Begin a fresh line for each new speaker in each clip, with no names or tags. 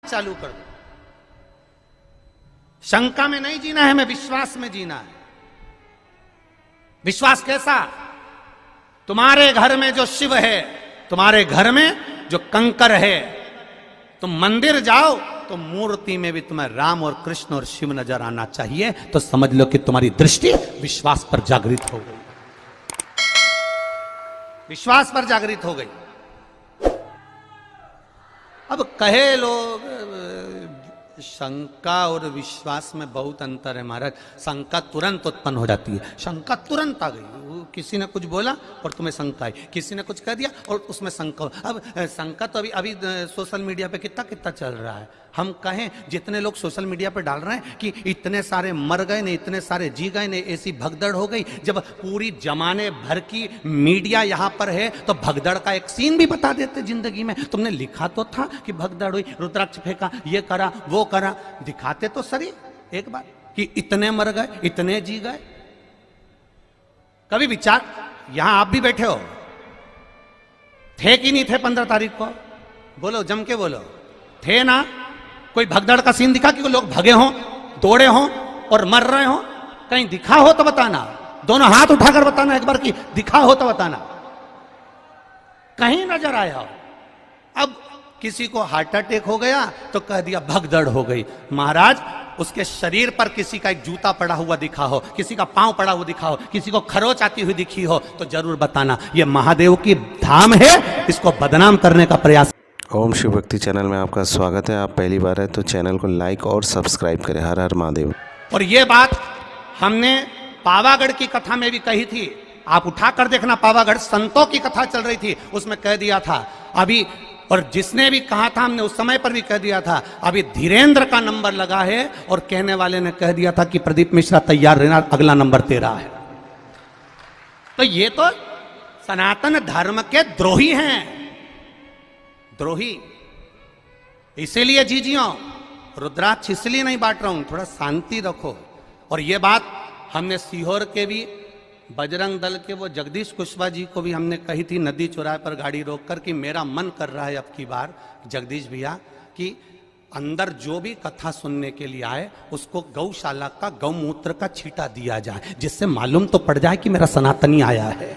चालू कर दो। शंका में नहीं जीना है, हमें विश्वास में जीना है। विश्वास कैसा? तुम्हारे घर में जो शिव है, तुम्हारे घर में जो कंकर है, तुम मंदिर जाओ तो मूर्ति में भी तुम्हें राम और कृष्ण और शिव नजर आना चाहिए, तो समझ लो कि तुम्हारी दृष्टि विश्वास पर जागृत हो गई, विश्वास पर जागृत हो गई। अब कहे लोग शंका और विश्वास में बहुत अंतर है महाराज। शंका तुरंत उत्पन्न हो जाती है, शंका तुरंत आ गई। किसी ने कुछ बोला और तुम्हें शंका आई, किसी ने कुछ कह दिया और उसमें शंका। अब शंका तो अभी सोशल मीडिया पे कितना कितना चल रहा है। हम कहें जितने लोग सोशल मीडिया पे डाल रहे हैं कि इतने सारे मर गए ने, इतने सारे जी गए ने, ऐसी भगदड़ हो गई। जब पूरी जमाने भर की मीडिया यहाँ पर है तो भगदड़ का एक सीन भी बता देते जिंदगी में। तुमने लिखा तो था कि भगदड़ हुई, रुद्राक्ष फेंका, ये करा वो करा, दिखाते तो सही एक बार कि इतने मर गए, इतने जी गए। कभी विचार, यहां आप भी बैठे हो, थे कि नहीं थे 15 तारीख को? बोलो, जम के बोलो, थे ना? कोई भगदड़ का सीन दिखा कि लोग भगे हों, दौड़े हों और मर रहे हों? कहीं दिखा हो तो बताना, दोनों हाथ उठाकर बताना एक बार कि दिखा हो तो बताना, कहीं नजर आया हो। अब किसी को हार्ट अटैक हो गया तो कह दिया भगदड़ हो गई। महाराज, उसके शरीर पर किसी का एक जूता पड़ा हुआ दिखा हो, किसी का पांव पड़ा हुआ दिखा हो, किसी को खरोच आती हुई दिखी हो तो जरूर बताना। यह महादेव की धाम है, इसको बदनाम करने का प्रयास।
ओम शिव भक्ति चैनल में आपका स्वागत है। आप पहली बार है तो चैनल को लाइक और सब्सक्राइब करें। हर हर महादेव।
और ये बात हमने पावागढ़ की कथा में भी कही थी, आप उठाकर देखना। पावागढ़ संतों की कथा चल रही थी, उसमें कह दिया था अभी, और जिसने भी कहा था हमने उस समय पर भी कह दिया था, अभी धीरेन्द्र का नंबर लगा है और कहने वाले ने कह दिया था कि प्रदीप मिश्रा तैयार रहना, अगला नंबर तेरा है। तो ये तो सनातन धर्म के द्रोही हैं, द्रोही। इसीलिए जीजियो, रुद्राक्ष इसलिए नहीं बांट रहा हूं, थोड़ा शांति रखो। और ये बात हमने सीहोर के भी बजरंग दल के वो जगदीश कुशवाहा जी को भी हमने कही थी नदी चौराहे पर गाड़ी रोककर कि मेरा मन कर रहा है अब की बार जगदीश भैया कि अंदर जो भी कथा सुनने के लिए आए उसको गौशाला का गौमूत्र का छींटा दिया जाए, जिससे मालूम तो पड़ जाए कि मेरा सनातनी आया है,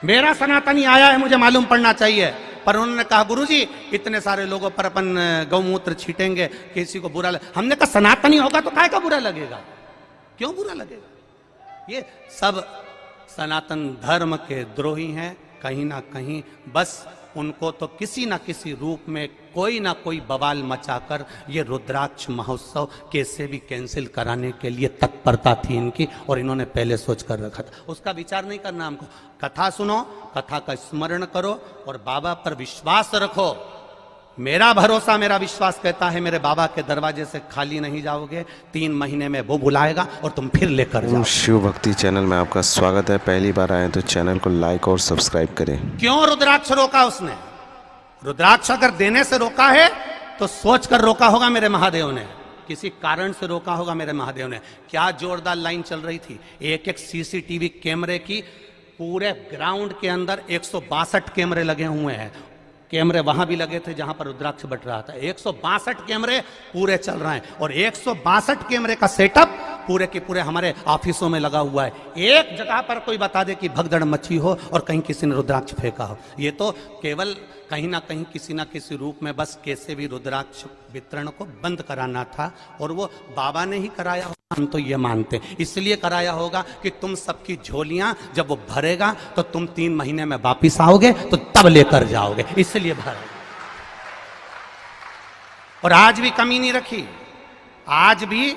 मेरा सनातनी आया है, मुझे मालूम पड़ना चाहिए। पर उन्होंने कहा गुरुजी इतने सारे लोगों पर अपन गौमूत्र छीटेंगे, किसी को बुरा हमने कहा सनातनी होगा तो काय का बुरा लगेगा, क्यों बुरा लगेगा? ये सब सनातन धर्म के द्रोही हैं कहीं ना कहीं। बस उनको तो किसी ना किसी रूप में कोई ना कोई बवाल मचाकर ये रुद्राक्ष महोत्सव कैसे भी कैंसिल कराने के लिए तत्परता थी इनकी, और इन्होंने पहले सोच कर रखा था। उसका विचार नहीं करना हमको। कथा सुनो, कथा का स्मरण करो और बाबा पर विश्वास रखो। मेरा भरोसा, मेरा विश्वास कहता है मेरे बाबा के दरवाजे से खाली नहीं जाओगे। 3 महीने में वो बुलाएगा और तुम फिर लेकर जाओ।
शिव भक्ति चैनल में आपका स्वागत है। पहली बार आए तो चैनल को लाइक और सब्सक्राइब करें।
क्यों रुद्राक्ष रोका उसने? रुद्राक्ष अगर देने से रोका है तो सोच कर रोका होगा मेरे महादेव ने, किसी कारण से रोका होगा मेरे महादेव ने। क्या जोरदार लाइन चल रही थी, एक एक सीसीटीवी कैमरे की। पूरे ग्राउंड के अंदर 162 कैमरे लगे हुए हैं। कैमरे वहां भी लगे थे जहां पर रुद्राक्ष बट रहा था। 162 कैमरे पूरे चल रहे हैं और 162 कैमरे का सेटअप पूरे के पूरे हमारे ऑफिसों में लगा हुआ है। एक जगह पर कोई बता दे कि भगदड़ मची हो और कहीं किसी ने रुद्राक्ष फेंका हो, ये तो केवल कहीं ना कहीं किसी ना किसी रूप में बस कैसे भी रुद्राक्ष वितरण को बंद कराना था। और वो बाबा ने ही कराया होगा, हम तो ये मानते हैं। इसलिए कराया होगा कि तुम सबकी झोलियां जब वो भरेगा तो तुम 3 महीने में वापिस आओगे तो तब लेकर जाओगे, इसलिए भरेगा। और आज भी कमी नहीं रखी। आज भी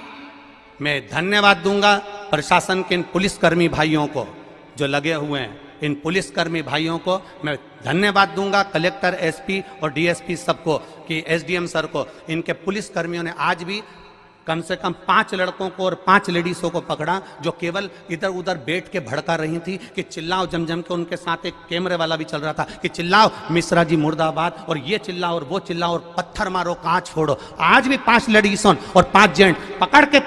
मैं धन्यवाद दूंगा प्रशासन के इन पुलिसकर्मी भाइयों को जो लगे हुए हैं। इन पुलिसकर्मी भाइयों को मैं धन्यवाद दूंगा, कलेक्टर, एसपी और डीएसपी सबको, कि एसडीएम सर को। इनके पुलिसकर्मियों ने आज भी कम से कम 5 लड़कों को और 5 लेडीजों को पकड़ा जो केवल इधर उधर बैठ के भड़का रही थी कि चिल्लाओ जम जम के। उनके साथ एक कैमरे वाला भी चल रहा था कि चिल्लाओ मिश्रा जी मुर्दाबाद, और ये चिल्लाओ और वो चिल्लाओ और पत्थर मारो, कांच फोड़ो। आज भी 5 लेडीजों और 5 जेंट पकड़ के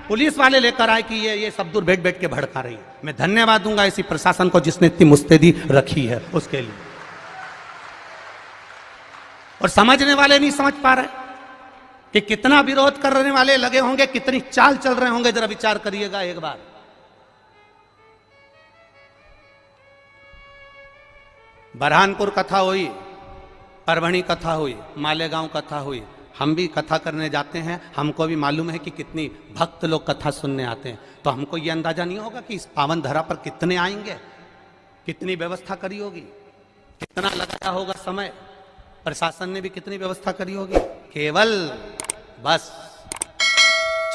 पुलिस वाले लेकर आए कि ये सब दूर बैठ बैठ के भड़का रही है। मैं धन्यवाद दूंगा इसी प्रशासन को जिसने इतनी मुस्तैदी रखी है उसके लिए। और समझने वाले नहीं समझ पा रहे कि कितना विरोध करने वाले लगे होंगे, कितनी चाल चल रहे होंगे। जरा विचार करिएगा एक बार। बरहानपुर कथा हुई, परभणी कथा हुई, मालेगांव कथा हुई। हम भी कथा करने जाते हैं, हमको भी मालूम है कि कितनी भक्त लोग कथा सुनने आते हैं। तो हमको ये अंदाजा नहीं होगा कि इस पावन धरा पर कितने आएंगे, कितनी व्यवस्था करी होगी, कितना लगाया होगा समय, प्रशासन ने भी कितनी व्यवस्था करी होगी। केवल बस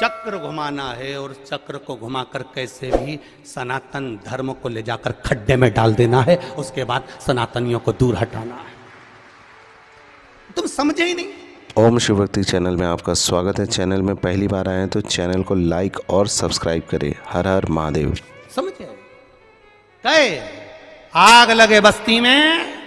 चक्र घुमाना है और चक्र को घुमाकर कैसे भी सनातन धर्म को ले जाकर खड्डे में डाल देना है। उसके बाद सनातनियों को दूर हटाना है। तुम समझे ही नहीं।
ओम शिव भक्ति चैनल में आपका स्वागत है। चैनल में पहली बार आए हैं तो चैनल को लाइक और सब्सक्राइब करें। हर हर महादेव।
समझे? कहे आग लगे बस्ती में।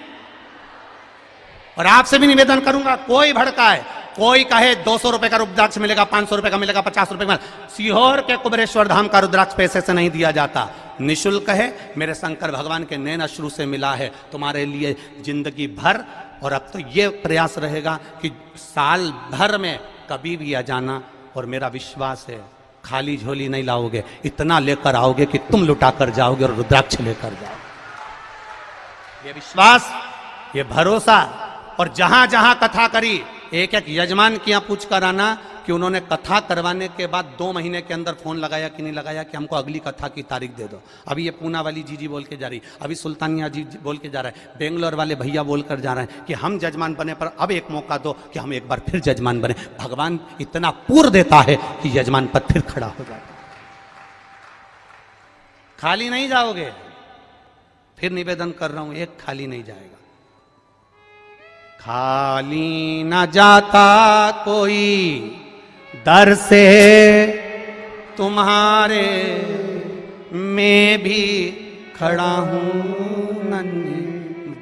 और आपसे भी निवेदन करूंगा, कोई भड़काए, कोई कहे 200 रुपए का रुद्राक्ष मिलेगा, 500 रुपए का मिलेगा, 50 रुपए का। सीहोर के कुबेरेश्वर धाम का रुद्राक्ष पैसे से नहीं दिया जाता, निःशुल्क है। मेरे शंकर भगवान के नैन अश्रु से मिला है तुम्हारे लिए जिंदगी भर। और अब तो ये प्रयास रहेगा कि साल भर में कभी भी आ जाना। और मेरा विश्वास है खाली झोली नहीं लाओगे, इतना लेकर आओगे कि तुम लुटा कर जाओगे और रुद्राक्ष लेकर जाओगे। ये विश्वास, ये भरोसा। और जहां जहां कथा करी, एक एक यजमान की यहां पूछ कर आना कि उन्होंने कथा करवाने के बाद 2 महीने के अंदर फोन लगाया कि नहीं लगाया कि हमको अगली कथा की तारीख दे दो। अभी ये पूना वाली जीजी बोल के जा रही, अभी सुल्तानिया जी बोल के जा रहा है, बेंगलोर वाले भैया बोल कर जा रहे हैं कि हम जजमान बने पर अब एक मौका दो कि हम एक बार फिर जजमान बने। भगवान इतना पूर्व देता है कि यजमान पद फिर खड़ा हो जाता है। खाली नहीं जाओगे। फिर निवेदन कर रहा हूं, एक खाली नहीं जाएगा। खाली न जाता कोई दर से तुम्हारे, मैं भी खड़ा हूं नन्ही